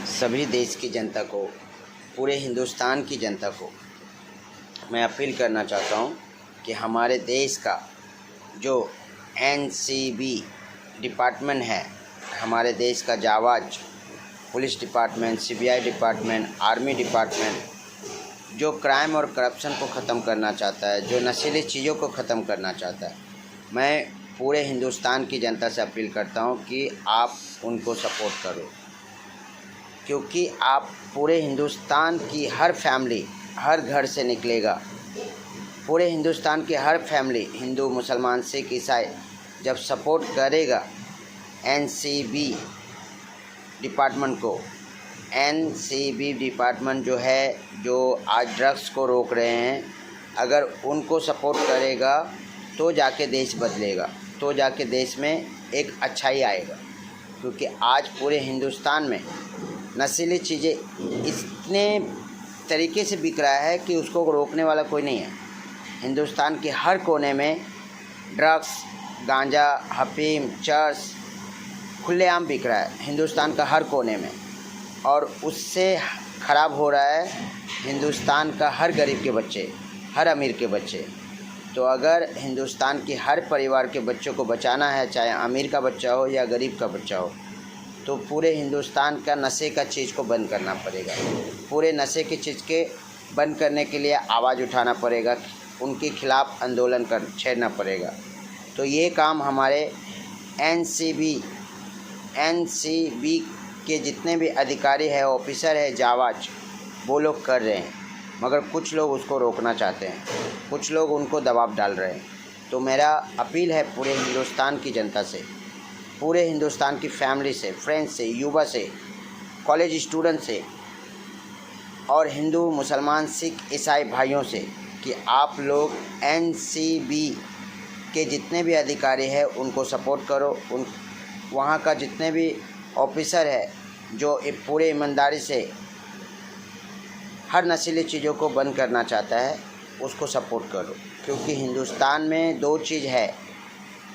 सभी देश की जनता को, पूरे हिंदुस्तान की जनता को मैं अपील करना चाहता हूँ कि हमारे देश का जो एनसीबी डिपार्टमेंट है, हमारे देश का जावाज police department, CBI department, army department, जो क्राइम और करप्शन को ख़त्म करना चाहता है, जो नशीली चीज़ों को ख़त्म करना चाहता है, मैं पूरे हिंदुस्तान की जनता से अपील करता हूँ कि आप उनको सपोर्ट करो, क्योंकि आप पूरे हिंदुस्तान की हर फैमिली, हर घर से निकलेगा। पूरे हिंदुस्तान की हर फैमिली, हिंदू, मुसलमान, सिख, ईसाई, जब सपोर्ट करेगा एनसीबी डिपार्टमेंट को, एनसीबी डिपार्टमेंट जो है, जो आज ड्रग्स को रोक रहे हैं, अगर उनको सपोर्ट करेगा तो जाके देश बदलेगा, तो जाके देश में एक अच्छाई आएगा। क्योंकि आज पूरे हिंदुस्तान में नशीली चीज़ें इतने तरीके से बिक रहा है कि उसको रोकने वाला कोई नहीं है। हिंदुस्तान के हर कोने में ड्रग्स, गांजा, अफीम, चर्स खुलेआम बिक रहा है हिंदुस्तान का हर कोने में, और उससे ख़राब हो रहा है हिंदुस्तान का हर गरीब के बच्चे, हर अमीर के बच्चे। तो अगर हिंदुस्तान की हर परिवार के बच्चों को बचाना है, चाहे अमीर का बच्चा हो या गरीब का बच्चा हो, तो पूरे हिंदुस्तान का नशे का चीज़ को बंद करना पड़ेगा। पूरे नशे की चीज़ के बंद करने के लिए आवाज़ उठाना पड़ेगा, उनके खिलाफ़ आंदोलन छेड़ना पड़ेगा। तो ये काम हमारे एनसीबी के जितने भी अधिकारी हैं, ऑफिसर है, जावाज, वो लोग कर रहे हैं, मगर कुछ लोग उसको रोकना चाहते हैं, कुछ लोग उनको दबाव डाल रहे हैं। तो मेरा अपील है पूरे हिंदुस्तान की जनता से, पूरे हिंदुस्तान की फैमिली से, फ्रेंड्स से, युवा से, कॉलेज स्टूडेंट से और हिंदू, मुसलमान, सिख, ईसाई भाइयों से कि आप लोग एनसीबी के जितने भी अधिकारी हैं उनको सपोर्ट करो। वहाँ का जितने भी ऑफिसर है जो पूरे ईमानदारी से हर नशीली चीज़ों को बंद करना चाहता है, उसको सपोर्ट करो। क्योंकि हिंदुस्तान में दो चीज़ है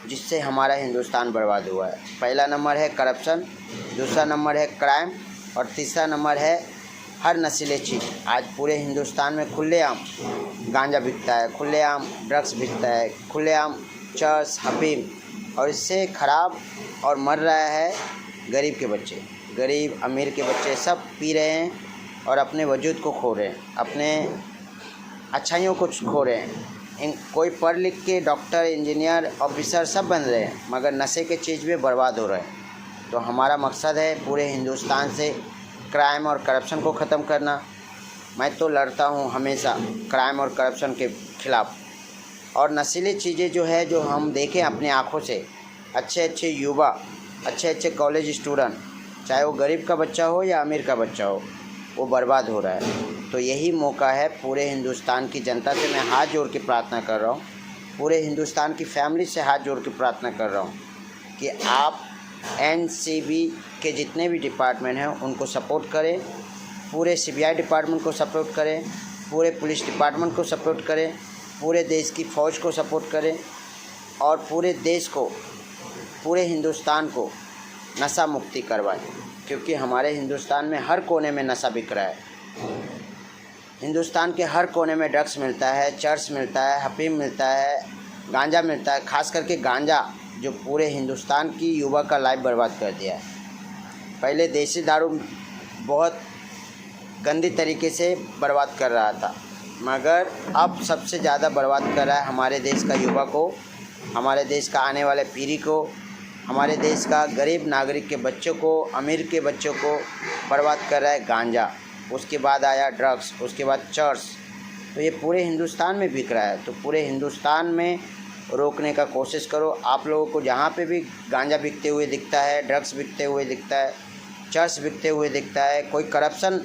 जिससे हमारा हिंदुस्तान बर्बाद हुआ है। पहला नंबर है करप्शन, दूसरा नंबर है क्राइम, और तीसरा नंबर है हर नशीले चीज़। आज पूरे हिंदुस्तान में खुलेआम गांजा बिकता है, खुलेआम ड्रग्स बिकता है, खुलेआम चर्स, अफीम, और इससे ख़राब और मर रहा है गरीब के बच्चे, गरीब अमीर के बच्चे सब पी रहे हैं और अपने वजूद को खो रहे हैं, अपने अच्छाइयों को खो रहे हैं। कोई पढ़ लिख के डॉक्टर, इंजीनियर, ऑफिसर सब बन रहे हैं, मगर नशे के चीज़ में बर्बाद हो रहे हैं। तो हमारा मकसद है पूरे हिंदुस्तान से क्राइम और करप्शन को ख़त्म करना। मैं तो लड़ता हूँ हमेशा क्राइम और करप्शन के ख़िलाफ़। और नशीली चीज़ें जो है, जो हम देखें अपनी आँखों से, अच्छे अच्छे युवा, अच्छे अच्छे कॉलेज स्टूडेंट, चाहे वो गरीब का बच्चा हो या अमीर का बच्चा हो, वो बर्बाद हो रहा है। तो यही मौका है पूरे हिंदुस्तान की जनता से मैं हाथ जोड़ के प्रार्थना कर रहा हूँ, पूरे हिंदुस्तान की फैमिली से हाथ जोड़ के प्रार्थना कर रहा हूँ कि आप एनसीबी के जितने भी डिपार्टमेंट हैं उनको सपोर्ट करें, पूरे सीबीआई डिपार्टमेंट को सपोर्ट करें, पूरे पुलिस डिपार्टमेंट को सपोर्ट करें, पूरे देश की फ़ौज को सपोर्ट करें, और पूरे देश को, पूरे हिंदुस्तान को नशा मुक्ति करवाएं। क्योंकि हमारे हिंदुस्तान में हर कोने में नशा बिक रहा है। हिंदुस्तान के हर कोने में ड्रग्स मिलता है, चर्स मिलता है, अफीम मिलता है, गांजा मिलता है। ख़ास करके गांजा जो पूरे हिंदुस्तान की युवा का लाइफ बर्बाद कर दिया है। पहले देसी दारू बहुत गंदी तरीके से बर्बाद कर रहा था, मगर अब सबसे ज़्यादा बर्बाद कर रहा है हमारे देश का युवा को, हमारे देश का आने वाले पीढ़ी को, हमारे देश का गरीब नागरिक के बच्चों को, अमीर के बच्चों को बर्बाद कर रहा है गांजा। उसके बाद आया ड्रग्स, उसके बाद चर्स। तो ये पूरे हिंदुस्तान में बिक रहा है। तो पूरे हिंदुस्तान में रोकने का कोशिश करो। आप लोगों को जहाँ पे भी गांजा बिकते हुए दिखता है, ड्रग्स बिकते हुए दिखता है, चर्स बिकते हुए दिखता है, कोई करप्शन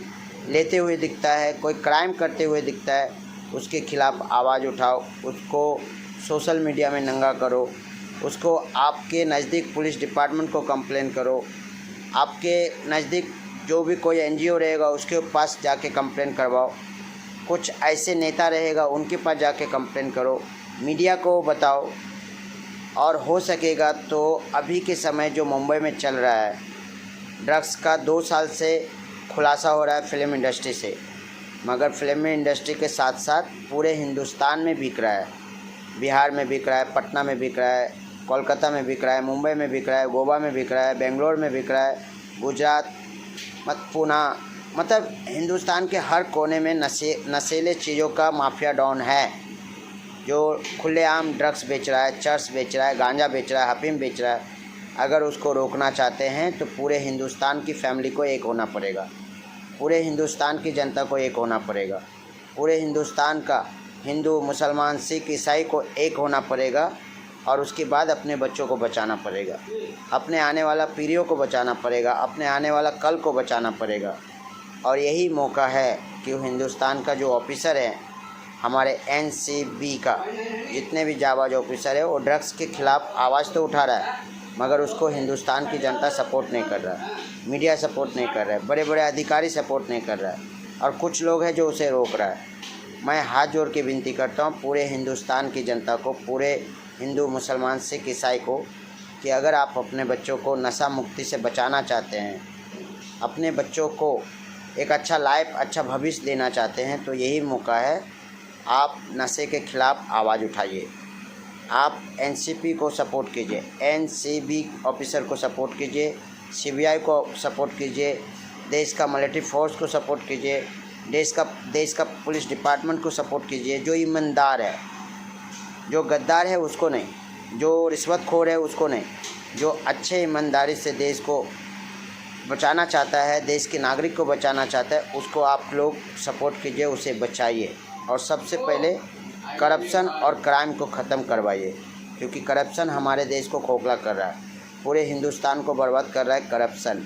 लेते हुए दिखता है, कोई क्राइम करते हुए दिखता है, उसके खिलाफ़ आवाज़ उठाओ, उसको सोशल मीडिया में नंगा करो, उसको आपके नज़दीक पुलिस डिपार्टमेंट को कंप्लेन करो, आपके नज़दीक जो भी कोई एनजीओ रहेगा उसके पास जाके कंप्लेन करवाओ, कुछ ऐसे नेता रहेगा उनके पास जाके कंप्लेन करो, मीडिया को बताओ। और हो सकेगा तो अभी के समय जो मुंबई में चल रहा है ड्रग्स का, 2 साल से खुलासा हो रहा है फिल्म इंडस्ट्री से, मगर फिल्म इंडस्ट्री के साथ साथ पूरे हिंदुस्तान में बिक रहा है। बिहार में बिक रहा है, पटना में बिक रहा है, कोलकाता में बिक रहा है, मुंबई में बिक रहा है, गोवा में बिक रहा है, बेंगलोर में बिक रहा है, गुजरात पूना, मतलब हिंदुस्तान के हर कोने में नशीले चीज़ों का माफिया डॉन है, जो खुलेआम ड्रग्स बेच रहा है, चर्स बेच रहा है, गांजा बेच रहा है, अफीम बेच रहा है। अगर उसको रोकना चाहते हैं तो पूरे हिंदुस्तान की फैमिली को एक होना पड़ेगा, पूरे हिंदुस्तान की जनता को एक होना पड़ेगा, पूरे हिंदुस्तान का हिंदू, मुसलमान, सिख, ईसाई को एक होना पड़ेगा। और उसके बाद अपने बच्चों को बचाना पड़ेगा, अपने आने वाला पीढ़ियों को बचाना पड़ेगा, अपने आने वाला कल को बचाना पड़ेगा। और यही मौका है कि हिंदुस्तान का जो ऑफिसर है, हमारे एनसीबी का जितने भी जाबाज ऑफिसर है, वो ड्रग्स के ख़िलाफ़ आवाज़ तो उठा रहा है, मगर उसको हिंदुस्तान की जनता सपोर्ट नहीं कर रहा है, मीडिया सपोर्ट नहीं कर रहा है, बड़े बड़े अधिकारी सपोर्ट नहीं कर रहा है, और कुछ लोग हैं जो उसे रोक रहा है। मैं हाथ जोड़ के विनती करता हूँ पूरे हिंदुस्तान की जनता को, पूरे हिंदू, मुसलमान, सिख, ईसाई को, कि अगर आप अपने बच्चों को नशा मुक्ति से बचाना चाहते हैं, अपने बच्चों को एक अच्छा लाइफ, अच्छा भविष्य देना चाहते हैं, तो यही मौका है। आप नशे के ख़िलाफ़ आवाज़ उठाइए, आप एनसीपी को सपोर्ट कीजिए, एनसीबी ऑफिसर को सपोर्ट कीजिए, सीबीआई को सपोर्ट कीजिए, देश का मिलिट्री फोर्स को सपोर्ट कीजिए, देश का पुलिस डिपार्टमेंट को सपोर्ट कीजिए। जो ईमानदार है, जो गद्दार है उसको नहीं, जो रिश्वतखोर है उसको नहीं, जो अच्छे ईमानदारी से देश को बचाना चाहता है, देश के नागरिक को बचाना चाहता है, उसको आप लोग सपोर्ट कीजिए, उसे बचाइए। और सबसे पहले करप्शन और क्राइम को ख़त्म करवाइए, क्योंकि करप्शन हमारे देश को खोखला कर रहा है, पूरे हिंदुस्तान को बर्बाद कर रहा है करप्शन।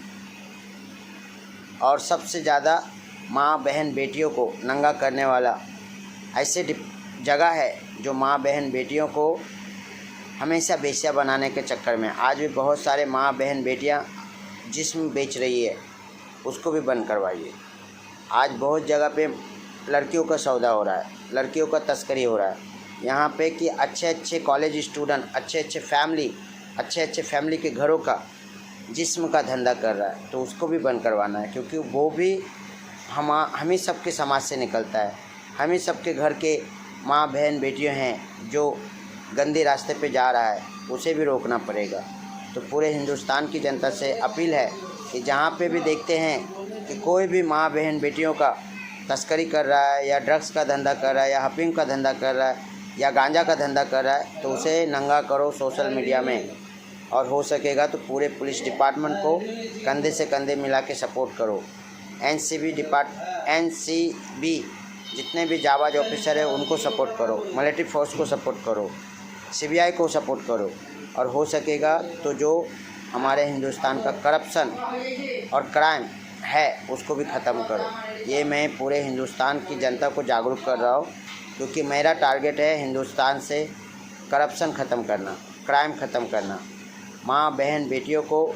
और सबसे ज़्यादा माँ बहन बेटियों को नंगा करने वाला ऐसे जगह है जो माँ बहन बेटियों को हमेशा बेश्या बनाने के चक्कर में, आज भी बहुत सारे माँ बहन बेटियाँ जिस्म बेच रही है, उसको भी बंद करवाइए। आज बहुत जगह पे लड़कियों का सौदा हो रहा है, लड़कियों का तस्करी हो रहा है यहाँ पे, कि अच्छे अच्छे कॉलेज स्टूडेंट, अच्छे अच्छे फैमिली के घरों का जिस्म का धंधा कर रहा है, तो उसको भी बंद करवाना है, क्योंकि वो भी हम ही सबके समाज से निकलता है। हम ही सबके घर के माँ बहन बेटियां हैं जो गंदे रास्ते पे जा रहा है, उसे भी रोकना पड़ेगा। तो पूरे हिंदुस्तान की जनता से अपील है कि जहाँ पे भी देखते हैं कि कोई भी माँ बहन बेटियों का तस्करी कर रहा है, या ड्रग्स का धंधा कर रहा है, या अफीम का धंधा कर रहा है, या गांजा का धंधा कर रहा है, तो उसे नंगा करो सोशल मीडिया में, और हो सकेगा तो पूरे पुलिस डिपार्टमेंट को कंधे से कंधे मिला के सपोर्ट करो। एनसीबी जितने भी जाबाज ऑफिसर है उनको सपोर्ट करो, मिलिट्री फोर्स को सपोर्ट करो, सीबीआई को सपोर्ट करो, और हो सकेगा तो जो हमारे हिंदुस्तान का करप्शन और क्राइम है उसको भी ख़त्म करो। ये मैं पूरे हिंदुस्तान की जनता को जागरूक कर रहा हूँ, क्योंकि मेरा टारगेट है हिंदुस्तान से करप्शन ख़त्म करना, क्राइम ख़त्म करना, माँ बहन बेटियों को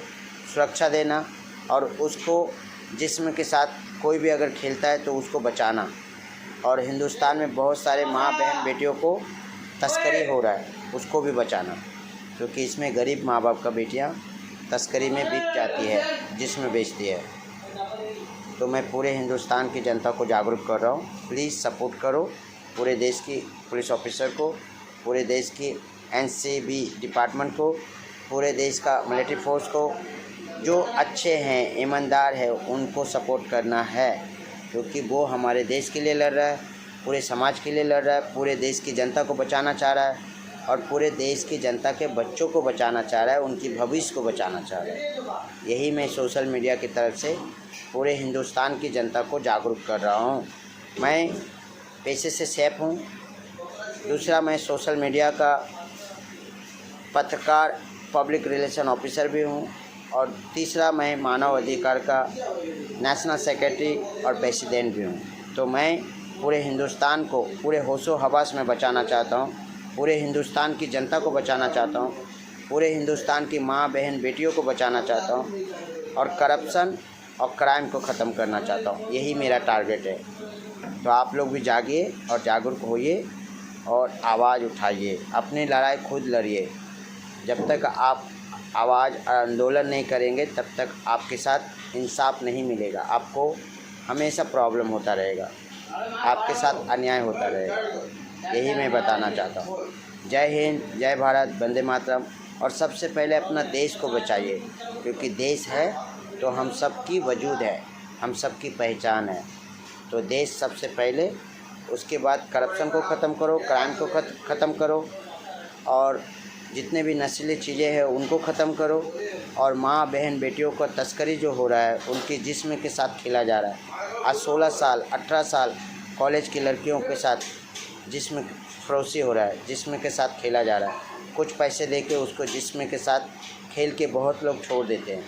सुरक्षा देना, और उसको जिस्म के साथ कोई भी अगर खेलता है तो उसको बचाना। और हिंदुस्तान में बहुत सारे माँ बहन बेटियों को तस्करी हो रहा है, उसको भी बचाना, क्योंकि इसमें गरीब माँ बाप का बेटियाँ तस्करी में बिक जाती है, जिस्म बेचती है। तो मैं पूरे हिंदुस्तान की जनता को जागरूक कर रहा हूँ, प्लीज़ सपोर्ट करो पूरे देश की पुलिस ऑफिसर को, पूरे देश की एनसीबी डिपार्टमेंट को, पूरे देश का मिलिट्री फोर्स को। जो अच्छे हैं, ईमानदार है, उनको सपोर्ट करना है, क्योंकि वो हमारे देश के लिए लड़ रहा है, पूरे समाज के लिए लड़ रहा है, पूरे देश की जनता को बचाना चाह रहा है, और पूरे देश की जनता के बच्चों को बचाना चाह रहा है, उनकी भविष्य को बचाना चाह रहा है। यही मैं सोशल मीडिया की तरफ से पूरे हिंदुस्तान की जनता को जागरूक कर रहा हूँ। मैं पेशे से शेफ़ हूँ, दूसरा मैं सोशल मीडिया का पत्रकार, पब्लिक रिलेशन ऑफिसर भी हूँ, और तीसरा मैं मानव अधिकार का नेशनल सेक्रेटरी और प्रेसिडेंट भी हूँ। तो मैं पूरे हिंदुस्तान को पूरे होशो हवास में बचाना चाहता हूँ, पूरे हिंदुस्तान की जनता को बचाना चाहता हूँ, पूरे हिंदुस्तान की माँ बहन बेटियों को बचाना चाहता हूँ, और करप्शन और क्राइम को ख़त्म करना चाहता हूँ। यही मेरा टारगेट है। तो आप लोग भी जागिए और जागरूक होइए और आवाज़ उठाइए, अपनी लड़ाई खुद लड़िए। जब तक आप आवाज़ और आंदोलन नहीं करेंगे तब तक आपके साथ इंसाफ नहीं मिलेगा। आपको हमेशा प्रॉब्लम होता रहेगा, आपके साथ अन्याय होता रहेगा। यही मैं बताना चाहता हूँ। जय हिंद, जय भारत, वंदे मातरम। और सबसे पहले अपना देश को बचाइए, क्योंकि देश है तो हम सब की वजूद है, हम सब की पहचान है। तो देश सबसे पहले, उसके बाद करप्शन को ख़त्म करो, क्राइम को ख़त्म करो, और जितने भी नस्ली चीज़ें हैं उनको ख़त्म करो। और माँ बहन बेटियों का तस्करी जो हो रहा है, उनके जिस्म के साथ खेला जा रहा है। आज 16 साल 18 साल कॉलेज की लड़कियों के साथ जिस्म फरोशी हो रहा है, जिस्म के साथ खेला जा रहा है। कुछ पैसे देके उसको जिस्म के साथ खेल के बहुत लोग छोड़ देते हैं।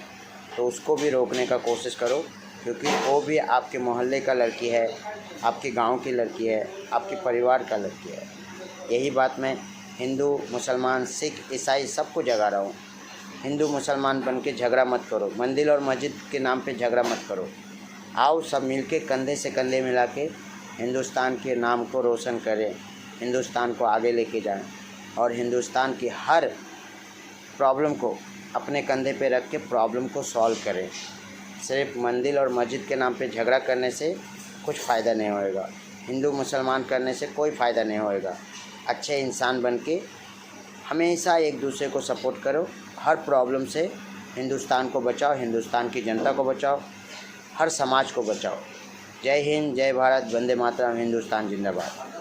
तो उसको भी रोकने का कोशिश करो, क्योंकि वो भी आपके मोहल्ले का लड़की है, आपके गांव की लड़की है, आपके परिवार का लड़की है। यही बात मैं हिंदू मुसलमान सिख ईसाई सबको जगा रहा हूँ। हिंदू मुसलमान बन के झगड़ा मत करो, मंदिर और मस्जिद के नाम पे झगड़ा मत करो। आओ सब मिलके कंधे से कंधे मिला के हिंदुस्तान के नाम को रोशन करें, हिंदुस्तान को आगे लेके जाएं, और हिंदुस्तान की हर प्रॉब्लम को अपने कंधे पे रख के प्रॉब्लम को सॉल्व करें। सिर्फ मंदिर और मस्जिद के नाम पे झगड़ा करने से कुछ फ़ायदा नहीं होएगा, हिंदू मुसलमान करने से कोई फ़ायदा नहीं होएगा। अच्छे इंसान बन के हमेशा एक दूसरे को सपोर्ट करो। हर प्रॉब्लम से हिंदुस्तान को बचाओ, हिंदुस्तान की जनता को बचाओ, हर समाज को बचाओ। जय हिंद, जय भारत, वंदे मातरम, हिंदुस्तान जिंदाबाद।